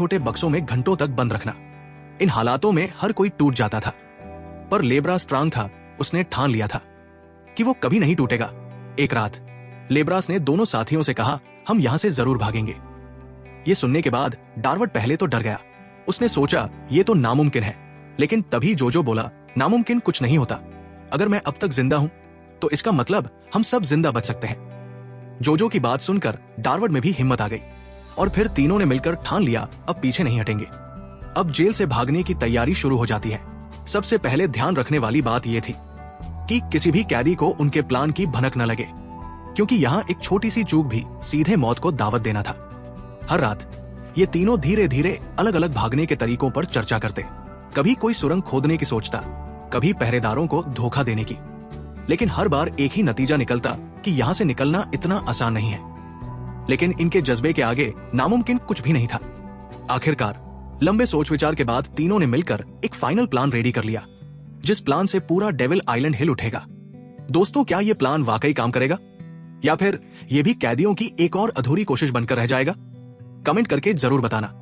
छोटे बक्सों में घंटों तक बंद रखना। इन हालातों में हर कोई टूट जाता था, पर लेब्रा स्ट्रांग था। उसने ठान लिया था कि वो कभी नहीं टूटेगा। एक रात लेब्रास ने दोनों साथियों से कहा, हम यहां से जरूर भागेंगे। ये सुनने के बाद डार्वड पहले तो डर गया। उसने सोचा ये तो नामुमकिन है, लेकिन तभी जोजो बोला, नामुमकिन कुछ नहीं होता। अगर मैं अब तक जिंदा हूं तो इसका मतलब हम सब जिंदा बच सकते हैं। जोजो की बात सुनकर डार्वड में भी हिम्मत आ गई और फिर तीनों ने मिलकर ठान लिया, अब पीछे नहीं हटेंगे। अब जेल से भागने की तैयारी शुरू हो जाती है। सबसे पहले ध्यान रखने वाली बात यह थी कि किसी भी कैदी को उनके प्लान की भनक न लगे, क्योंकि यहाँ एक छोटी सी चूक भी सीधे मौत को दावत देना था। हर रात ये तीनों धीरे धीरे अलग अलग भागने के तरीकों पर चर्चा करते। कभी कोई सुरंग खोदने की सोचता, कभी पहरेदारों को धोखा देने की, लेकिन हर बार एक ही नतीजा निकलता कि यहाँ से निकलना इतना आसान नहीं है। लेकिन इनके जज्बे के आगे नामुमकिन कुछ भी नहीं था। आखिरकार लंबे सोच विचार के बाद तीनों ने मिलकर एक फाइनल प्लान रेडी कर लिया, जिस प्लान से पूरा डेविल आइलैंड हिल उठेगा। दोस्तों, क्या ये प्लान वाकई काम करेगा या फिर ये भी कैदियों की एक और अधूरी कोशिश बनकर रह जाएगा? कमेंट करके जरूर बताना।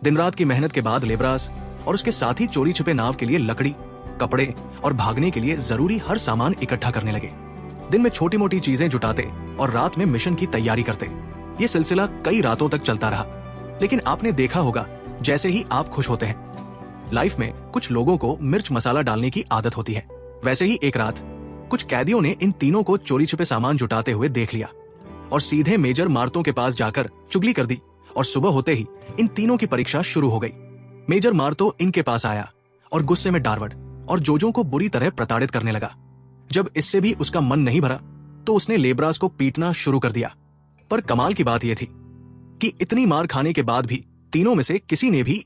दिन रात की मेहनत के बाद लेब्रास और उसके साथी चोरी छिपे नाव के लिए लकड़ी, कपड़े और भागने के लिए जरूरी हर सामान इकट्ठा करने लगे। दिन में छोटी मोटी चीजें जुटाते और रात में मिशन की तैयारी करते। ये सिलसिला कई रातों तक चलता रहा। लेकिन आपने देखा होगा, जैसे ही आप खुश होते हैं, लाइफ में कुछ लोगों को मिर्च मसाला डालने की आदत होती है। वैसे ही एक रात कुछ कैदियों ने इन तीनों को चोरी छिपे सामान जुटाते हुए देख लिया और सीधे मेजर मार्तो के पास जाकर चुगली कर दी। और सुबह होते ही इन तीनों की परीक्षा शुरू हो गई। मेजर मार्तो इनके पास आया और गुस्से में डार्वड और जोजो को बुरी तरह प्रताड़ित करने लगा। जब इससे भी उसका मन नहीं भरा तो उसने लेब्रास को पीटना शुरू कर दिया। पर कमाल की बात यह थी कि इतनी मार खाने के बाद भी तीनों में से किसी ने भी